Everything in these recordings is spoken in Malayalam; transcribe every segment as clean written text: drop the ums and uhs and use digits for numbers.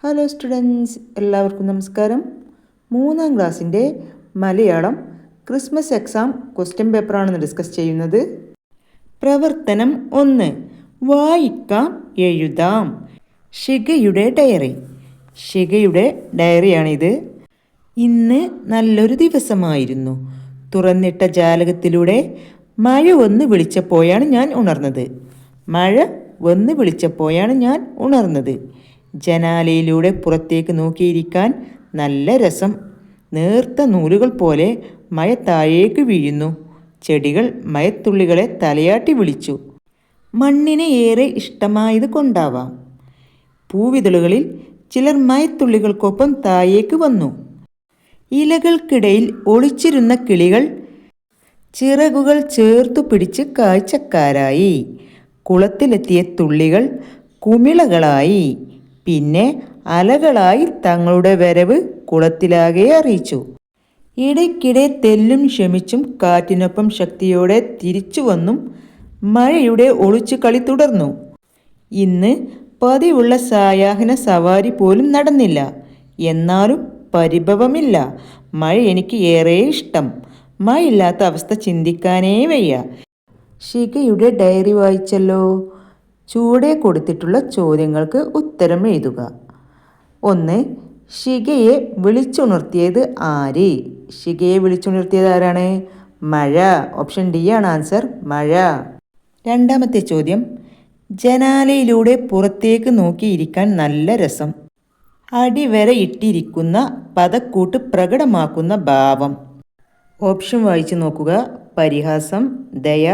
ഹലോ സ്റ്റുഡൻസ്, എല്ലാവർക്കും നമസ്കാരം. 3ാം ക്ലാസ്സിൻ്റെ മലയാളം ക്രിസ്മസ് എക്സാം ക്വസ്റ്റ്യൻ പേപ്പറാണെന്ന് ഡിസ്കസ് ചെയ്യുന്നത്. പ്രവർത്തനം 1. വായിക്കാം, എഴുതാം. ഷിഗയുടെ ഡയറി. ഷിഗയുടെ ഡയറിയാണിത്. ഇന്ന് നല്ലൊരു ദിവസമായിരുന്നു. തുറന്നിട്ട ജാലകത്തിലൂടെ മഴ വന്ന് വിളിച്ചപ്പോഴാണ് ഞാൻ ഉണർന്നത്. ജനാലയിലൂടെ പുറത്തേക്ക് നോക്കിയിരിക്കാൻ നല്ല രസം. നേർത്ത നൂലുകൾ പോലെ മഴ താഴേക്ക് വീഴുന്നു. ചെടികൾ മഴത്തുള്ളികളെ തലയാട്ടി വിളിച്ചു. മണ്ണിന് ഏറെ ഇഷ്ടമായത് കൊണ്ടാവാം, പൂവിതളുകളിൽ ചിലർ മഴത്തുള്ളികൾക്കൊപ്പം താഴേക്ക് വന്നു. ഇലകൾക്കിടയിൽ ഒളിച്ചിരുന്ന കിളികൾ ചിറകുകൾ ചേർത്തു പിടിച്ച് കാഴ്ചക്കാരായി. കുളത്തിലെത്തിയ തുള്ളികൾ കുമിളകളായി, പിന്നെ അലകളായി തങ്ങളുടെ വരവ് കുളത്തിലാകെ അറിയിച്ചു. ഇടയ്ക്കിടെ തെല്ലും ക്ഷമിച്ചും കാറ്റിനൊപ്പം ശക്തിയോടെ തിരിച്ചു വന്നും മഴയുടെ ഒളിച്ചു കളി തുടർന്നു. ഇന്ന് പതിവുള്ള സായാഹ്ന സവാരി പോലും നടന്നില്ല. എന്നാലും പരിഭവമില്ല. മഴ എനിക്ക് ഏറെ ഇഷ്ടം. മഴയില്ലാത്ത അവസ്ഥ ചിന്തിക്കാനേ വയ്യ. ഷിഗയുടെ ഡയറി വായിച്ചല്ലോ. ചുവടെ കൊടുത്തിട്ടുള്ള ചോദ്യങ്ങൾക്ക് ഉത്തരം എഴുതുക. 1. ഷിഗയെ വിളിച്ചുണർത്തിയത് ആര്? ഷിഗയെ വിളിച്ചുണർത്തിയത് ആരാണ്? മഴ. ഓപ്ഷൻ ഡി ആണ് ആൻസർ, മഴ. 2ാമത്തെ ചോദ്യം, ജനാലയിലൂടെ പുറത്തേക്ക് നോക്കിയിരിക്കാൻ നല്ല രസം. അടിവര ഇട്ടിരിക്കുന്ന പദക്കൂട്ട് പ്രകടമാക്കുന്ന ഭാവം. ഓപ്ഷൻ വായിച്ചു നോക്കുക. പരിഹാസം, ദയ,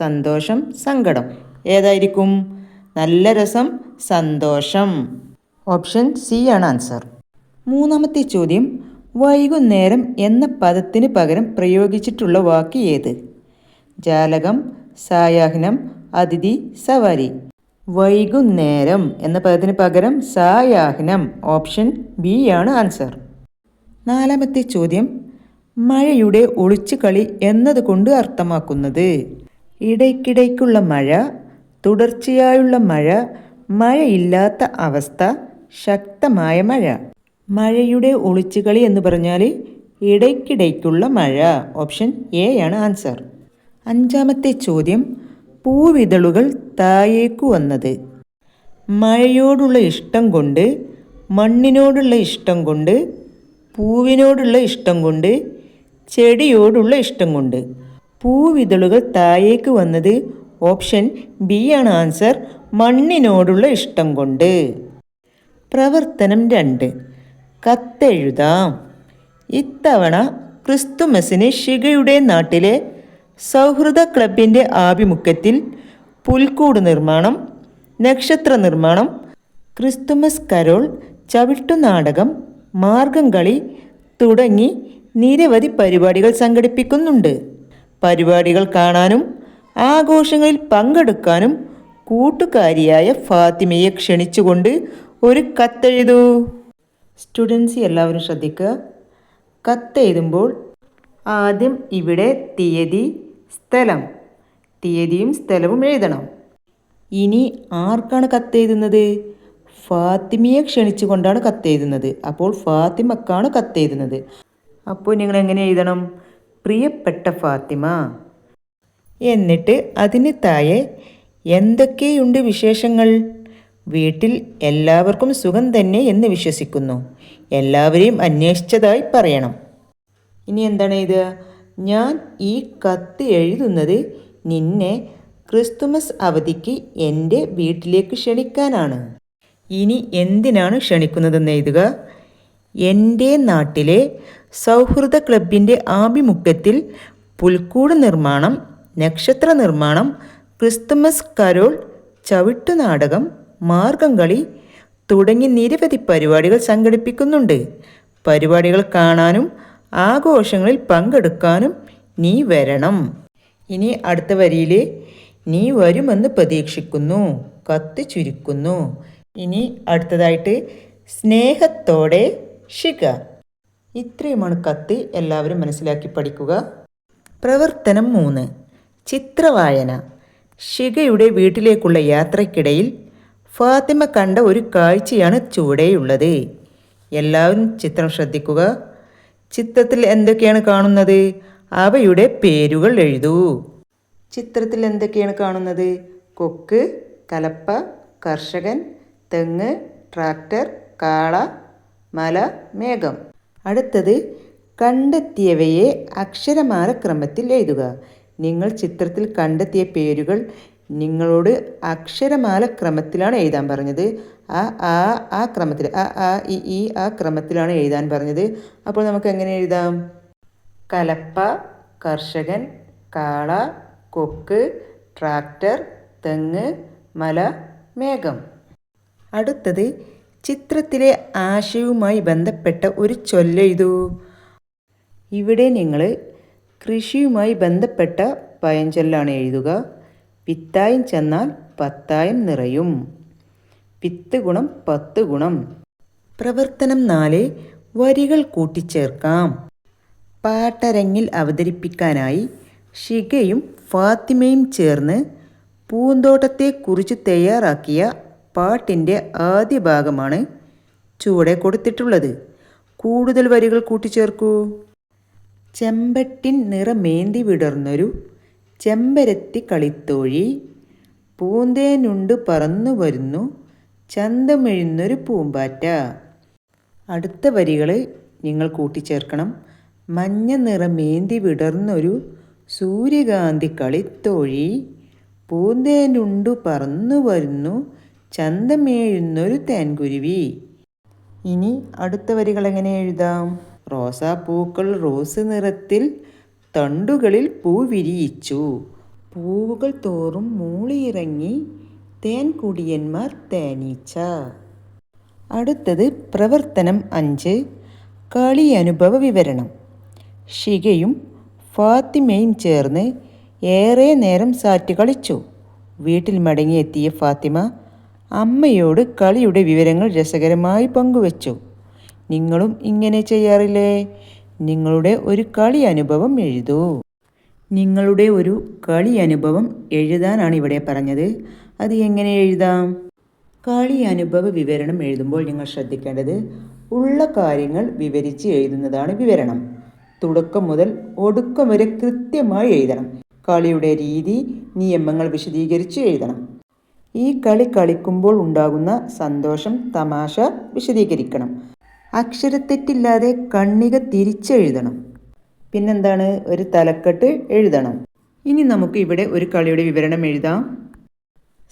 സന്തോഷം, സങ്കടം. ഏതായിരിക്കും? നല്ല രസം, സന്തോഷം. ഓപ്ഷൻ സി ആണ് ആൻസർ. 3ാമത്തെ ചോദ്യം, വൈകുന്നേരം എന്ന പദത്തിന് പകരം പ്രയോഗിച്ചിട്ടുള്ള വാക്ക് ഏത്? ജാലകം, സായാഹ്നം, അതിഥി, സവാരി. വൈകുന്നേരം എന്ന പദത്തിന് പകരം സായാഹ്നം. ഓപ്ഷൻ ബി ആണ് ആൻസർ. 4ാമത്തെ ചോദ്യം, മഴയുടെ ഒളിച്ചുകളി എന്നതുകൊണ്ട് അർത്ഥമാക്കുന്നത്? ഇടയ്ക്കിടയ്ക്കുള്ള മഴ, തുടർച്ചയായുള്ള മഴ, മഴയില്ലാത്ത അവസ്ഥ, ശക്തമായ മഴ. മഴയുടെ ഒളിച്ചുകളി എന്ന് പറഞ്ഞാൽ ഇടയ്ക്കിടയ്ക്കുള്ള മഴ. ഓപ്ഷൻ എ ആണ് ആൻസർ. 5ാമത്തെ ചോദ്യം, പൂവിതളുകൾ താഴേക്കു വന്നത്? മഴയോടുള്ള ഇഷ്ടം കൊണ്ട്, മണ്ണിനോടുള്ള ഇഷ്ടം കൊണ്ട്, പൂവിനോടുള്ള ഇഷ്ടം കൊണ്ട്, ചെടിയോടുള്ള ഇഷ്ടം കൊണ്ട്. പൂവിതളുകൾ താഴേക്ക് വന്നത് ഓപ്ഷൻ ബി ആണ് ആൻസർ, മണ്ണിനോടുള്ള ഇഷ്ടം കൊണ്ട്. പ്രവർത്തനം 2. കത്തെഴുതാം. ഇത്തവണ ക്രിസ്തുമസിന് ഷിഗയുടെ നാട്ടിലെ സൗഹൃദ ക്ലബിൻ്റെ ആഭിമുഖ്യത്തിൽ പുൽക്കൂട് നിർമ്മാണം, നക്ഷത്ര നിർമ്മാണം, ക്രിസ്തുമസ് കരോൾ, ചവിട്ടുനാടകം, മാർഗംകളി തുടങ്ങി നിരവധി പരിപാടികൾ സംഘടിപ്പിക്കുന്നുണ്ട്. പരിപാടികൾ കാണാനും ആഘോഷങ്ങളിൽ പങ്കെടുക്കാനും കൂട്ടുകാരിയായ ഫാത്തിമയെ ക്ഷണിച്ചുകൊണ്ട് ഒരു കത്തെഴുതൂ. സ്റ്റുഡൻസ് എല്ലാവരും ശ്രദ്ധിക്കുക. കത്തെഴുതുമ്പോൾ ആദ്യം ഇവിടെ തീയതി, സ്ഥലം, തീയതിയും സ്ഥലവും എഴുതണം. ഇനി ആർക്കാണ് കത്തെഴുതുന്നത്? ഫാത്തിമയെ ക്ഷണിച്ചുകൊണ്ടാണ് കത്തെഴുതുന്നത്. അപ്പോൾ ഫാത്തിമക്കാണ് കത്തെഴുതുന്നത്. അപ്പോൾ നിങ്ങൾ എങ്ങനെ എഴുതണം? പ്രിയപ്പെട്ട ഫാത്തിമ. എന്നിട്ട് അതിന് താഴെ എന്തൊക്കെയുണ്ട് വിശേഷങ്ങൾ? വീട്ടിൽ എല്ലാവർക്കും സുഖം തന്നെ എന്ന് വിശ്വസിക്കുന്നു. എല്ലാവരെയും അന്വേഷിച്ചതായി പറയണം. ഇനി എന്താണ് എഴുതുക? ഞാൻ ഈ കത്ത് എഴുതുന്നത് നിന്നെ ക്രിസ്തുമസ് അവധിക്ക് എൻ്റെ വീട്ടിലേക്ക് ക്ഷണിക്കാനാണ്. ഇനി എന്തിനാണ് ക്ഷണിക്കുന്നതെന്ന് എഴുതുക. എൻ്റെ നാട്ടിലെ സൗഹൃദ ക്ലബിൻ്റെ ആഭിമുഖ്യത്തിൽ പുൽക്കൂട് നിർമ്മാണം, നക്ഷത്ര നിർമ്മാണം, ക്രിസ്തുമസ് കരോൾ, ചവിട്ടുനാടകം, മാർഗംകളി തുടങ്ങി നിരവധി പരിപാടികൾ സംഘടിപ്പിക്കുന്നുണ്ട്. പരിപാടികൾ കാണാനും ആഘോഷങ്ങളിൽ പങ്കെടുക്കാനും നീ വരണം. ഇനി അടുത്ത വരിയിൽ നീ വരുമെന്ന് പ്രതീക്ഷിക്കുന്നു. കത്ത് ചുരുക്കുന്നു. ഇനി അടുത്തതായിട്ട് സ്നേഹത്തോടെ ഷിഗ. ഇത്രയുമാണ് കത്ത്. എല്ലാവരും മനസ്സിലാക്കി പഠിക്കുക. പ്രവർത്തനം 3. ചിത്രവായന. ഷിഗയുടെ വീട്ടിലേക്കുള്ള യാത്രയ്ക്കിടയിൽ ഫാത്തിമ കണ്ട ഒരു കാഴ്ചയാണ് ചുവടെയുള്ളത്. എല്ലാവരും ചിത്രം ശ്രദ്ധിക്കുക. ചിത്രത്തിൽ എന്തൊക്കെയാണ് കാണുന്നത്? അവയുടെ പേരുകൾ എഴുതൂ. ചിത്രത്തിൽ എന്തൊക്കെയാണ് കാണുന്നത്? കൊക്ക്, കലപ്പ, കർഷകൻ, തെങ്ങ്, ട്രാക്ടർ, കാള, മല, മേഘം. അടുത്തത് കണ്ടെത്തിയവയെ അക്ഷരമാല ക്രമത്തിൽ എഴുതുക. നിങ്ങൾ ചിത്രത്തിൽ കണ്ടെത്തിയ പേരുകൾ നിങ്ങളോട് അക്ഷരമാല ക്രമത്തിലാണ് എഴുതാൻ പറഞ്ഞത്. ആ ക്രമത്തിൽ ഈ ആ ക്രമത്തിലാണ് എഴുതാൻ പറഞ്ഞത്. അപ്പോൾ നമുക്ക് എങ്ങനെ എഴുതാം? കലപ്പ, കർഷകൻ, കാള, കൊക്ക്, ട്രാക്ടർ, തെങ്ങ്, മല, മേഘം. അടുത്തത് ചിത്രത്തിലെ ആശയവുമായി ബന്ധപ്പെട്ട ഒരു ചൊല്ലെഴുതൂ. ഇവിടെ നിങ്ങൾ കൃഷിയുമായി ബന്ധപ്പെട്ട പഴഞ്ചൊല്ലാണ് എഴുതുക. വിത്തായം ചെന്നാൽ പത്തായം നിറയും. വിത്ത് ഗുണം 10 ഗുണം. പ്രവർത്തനം 4. വരികൾ കൂട്ടിച്ചേർക്കാം. പാട്ടരങ്ങിൽ അവതരിപ്പിക്കാനായി ഷിഗയും ഫാത്തിമയും ചേർന്ന് പൂന്തോട്ടത്തെക്കുറിച്ച് തയ്യാറാക്കിയ പാട്ടിൻ്റെ ആദ്യ ഭാഗമാണ് ചുവടെ കൊടുത്തിട്ടുള്ളത്. കൂടുതൽ വരികൾ കൂട്ടിച്ചേർക്കൂ. ചെമ്പട്ടിൻ നിറമേന്തി വിടർന്നൊരു ചെമ്പരത്തി കളിത്തോഴി, പൂന്തേനുണ്ട് പറന്നു വരുന്നു ചന്തമെഴുന്നൊരു പൂമ്പാറ്റ. അടുത്ത വരികൾ നിങ്ങൾ കൂട്ടിച്ചേർക്കണം. മഞ്ഞ നിറമേന്തി വിടർന്നൊരു സൂര്യകാന്തി കളിത്തോഴി, പൂന്തേനുണ്ടു പറന്നു വരുന്നു ചന്തമേഴുന്നൊരു തേൻകുരുവി. ഇനി അടുത്ത വരികൾ എങ്ങനെ എഴുതാം? റോസാപ്പൂക്കൾ റോസ് നിറത്തിൽ തണ്ടുകളിൽ പൂ വിരിയിച്ചു, പൂവുകൾ തോറും മൂളിയിറങ്ങി തേൻകുടിയന്മാർ തേനീച്ച. അടുത്തത് പ്രവർത്തനം 5. കളി അനുഭവ വിവരണം. ഷിഗയും ഫാത്തിമയും ചേർന്ന് ഏറെ നേരം സാറ്റ് കളിച്ചു. വീട്ടിൽ മടങ്ങിയെത്തിയ ഫാത്തിമ അമ്മയോട് കളിയുടെ വിവരങ്ങൾ രസകരമായി പങ്കുവച്ചു. നിങ്ങളും ഇങ്ങനെ ചെയ്യാറില്ലേ? നിങ്ങളുടെ ഒരു കളി അനുഭവം എഴുതൂ. നിങ്ങളുടെ ഒരു കളി അനുഭവം എഴുതാനാണ് ഇവിടെ പറഞ്ഞത്. അത് എങ്ങനെ എഴുതാം? കളി അനുഭവ വിവരണം എഴുതുമ്പോൾ നിങ്ങൾ ശ്രദ്ധിക്കേണ്ടത് ഉള്ള കാര്യങ്ങൾ വിവരിച്ച് എഴുതുന്നതാണ് വിവരണം. തുടക്കം മുതൽ ഒടുക്കം വരെ കൃത്യമായി എഴുതണം. കളിയുടെ രീതി, നിയമങ്ങൾ വിശദീകരിച്ച് എഴുതണം. ഈ കളി കളിക്കുമ്പോൾ ഉണ്ടാകുന്ന സന്തോഷം, തമാശ വിശദീകരിക്കണം. അക്ഷരത്തെറ്റില്ലാതെ കണ്ണിക തിരിച്ചെഴുതണം. പിന്നെന്താണ്? ഒരു തലക്കെട്ട് എഴുതണം. ഇനി നമുക്ക് ഇവിടെ ഒരു കളിയുടെ വിവരണം എഴുതാം.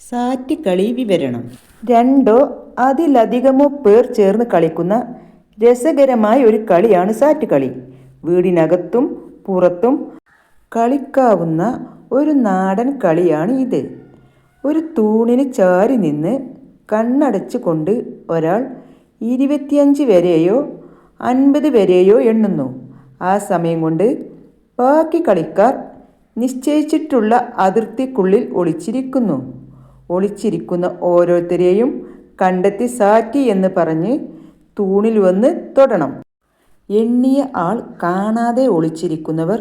സാറ്റ് കളി വിവരണം. 2 അതിലധികമോ പേർ ചേർന്ന് കളിക്കുന്ന രസകരമായ ഒരു കളിയാണ് സാറ്റ് കളി. വീടിനകത്തും പുറത്തും കളിക്കാവുന്ന ഒരു നാടൻ കളിയാണ് ഇത്. ഒരു തൂണിന് ചാരി നിന്ന് കണ്ണടച്ചു കൊണ്ട് ഒരാൾ 25 വരെയോ 50 വരെയോ എണ്ണുന്നു. ആ സമയം കൊണ്ട് ബാക്കി കളിക്കാർ നിശ്ചയിച്ചിട്ടുള്ള അതിർത്തിക്കുള്ളിൽ ഒളിച്ചിരിക്കുന്നു. ഒളിച്ചിരിക്കുന്ന ഓരോരുത്തരെയും കണ്ടെത്തി സാറ്റി എന്ന് പറഞ്ഞ് തൂണിൽ വന്ന് തൊടണം. എണ്ണിയ ആൾ കാണാതെ ഒളിച്ചിരിക്കുന്നവർ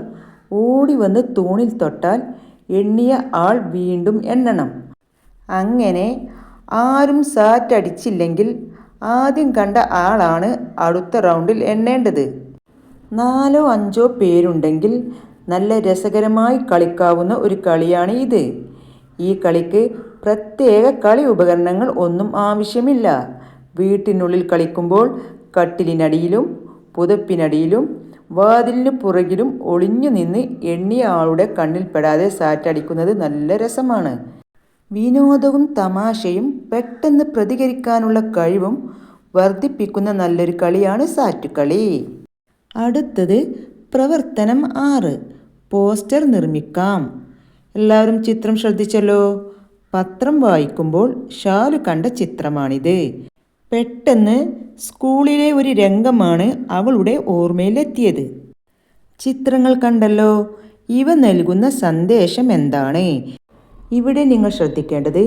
ഓടി വന്ന് തൂണിൽ തൊട്ടാൽ എണ്ണിയ ആൾ വീണ്ടും എണ്ണണം. അങ്ങനെ ആരും സാറ്റടിച്ചില്ലെങ്കിൽ ആദ്യം കണ്ട ആളാണ് അടുത്ത റൗണ്ടിൽ എണ്ണേണ്ടത്. 4 or 5 പേരുണ്ടെങ്കിൽ നല്ല രസകരമായി കളിക്കാവുന്ന ഒരു കളിയാണ് ഇത്. ഈ കളിക്ക് പ്രത്യേക കളി ഉപകരണങ്ങൾ ഒന്നും ആവശ്യമില്ല. വീട്ടിനുള്ളിൽ കളിക്കുമ്പോൾ കട്ടിലിനടിയിലും പുതപ്പിനടിയിലും വാതിലിന് പുറകിലും ഒളിഞ്ഞു നിന്ന് എണ്ണിയ ആളുടെ കണ്ണിൽപ്പെടാതെ സാറ്റടിക്കുന്നത് നല്ല രസമാണ്. വിനോദവും തമാശയും പെട്ടെന്ന് പ്രതികരിക്കാനുള്ള കഴിവും വർദ്ധിപ്പിക്കുന്ന നല്ലൊരു കളിയാണ് സാറ്റ് കളി. അടുത്തത് പ്രവർത്തനം 6. പോസ്റ്റർ നിർമ്മിക്കാം. എല്ലാവരും ചിത്രം ശ്രദ്ധിച്ചല്ലോ. പത്രം വായിക്കുമ്പോൾ ഷാലു കണ്ട ചിത്രമാണിത്. പെട്ടെന്ന് സ്കൂളിലെ ഒരു രംഗമാണ് അവളുടെ ഓർമ്മയിലെത്തിയത്. ചിത്രങ്ങൾ കണ്ടല്ലോ. ഇവ നൽകുന്ന സന്ദേശം എന്താണ്? ഇവിടെ നിങ്ങൾ ശ്രദ്ധിക്കേണ്ടത്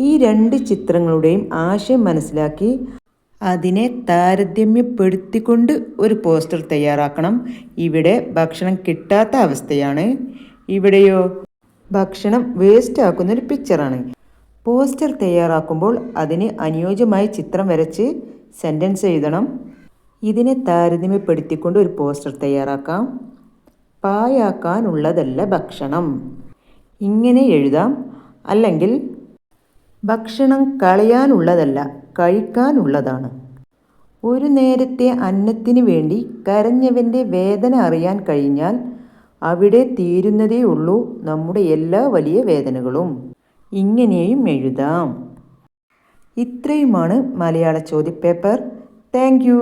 ഈ 2 ചിത്രങ്ങളുടെയും ആശയം മനസ്സിലാക്കി അതിനെ താരതമ്യപ്പെടുത്തിക്കൊണ്ട് ഒരു പോസ്റ്റർ തയ്യാറാക്കണം. ഇവിടെ ഭക്ഷണം കിട്ടാത്ത അവസ്ഥയാണ്. ഇവിടെയോ ഭക്ഷണം വേസ്റ്റ് ആക്കുന്നൊരു പിക്ചറാണ്. പോസ്റ്റർ തയ്യാറാക്കുമ്പോൾ അതിന് അനുയോജ്യമായ ചിത്രം വരച്ച് സെൻറ്റൻസ് എഴുതണം. ഇതിനെ താരതമ്യപ്പെടുത്തിക്കൊണ്ട് ഒരു പോസ്റ്റർ തയ്യാറാക്കാം. പാഴാക്കാനുള്ളതല്ല ഭക്ഷണം, ഇങ്ങനെ എഴുതാം. അല്ലെങ്കിൽ ഭക്ഷണം കളയാനുള്ളതല്ല, കഴിക്കാനുള്ളതാണ്. ഒരു നേരത്തെ അന്നത്തിന് വേണ്ടി കരഞ്ഞവൻ്റെ വേദന അറിയാൻ കഴിഞ്ഞാൽ അവിടെ തീരുന്നതേ ഉള്ളൂ നമ്മുടെ എല്ലാ വലിയ വേദനകളും. ഇങ്ങനെയും എഴുതാം. ഇത്രയുമാണ് മലയാള ചോദ്യപേപ്പർ. Thank you.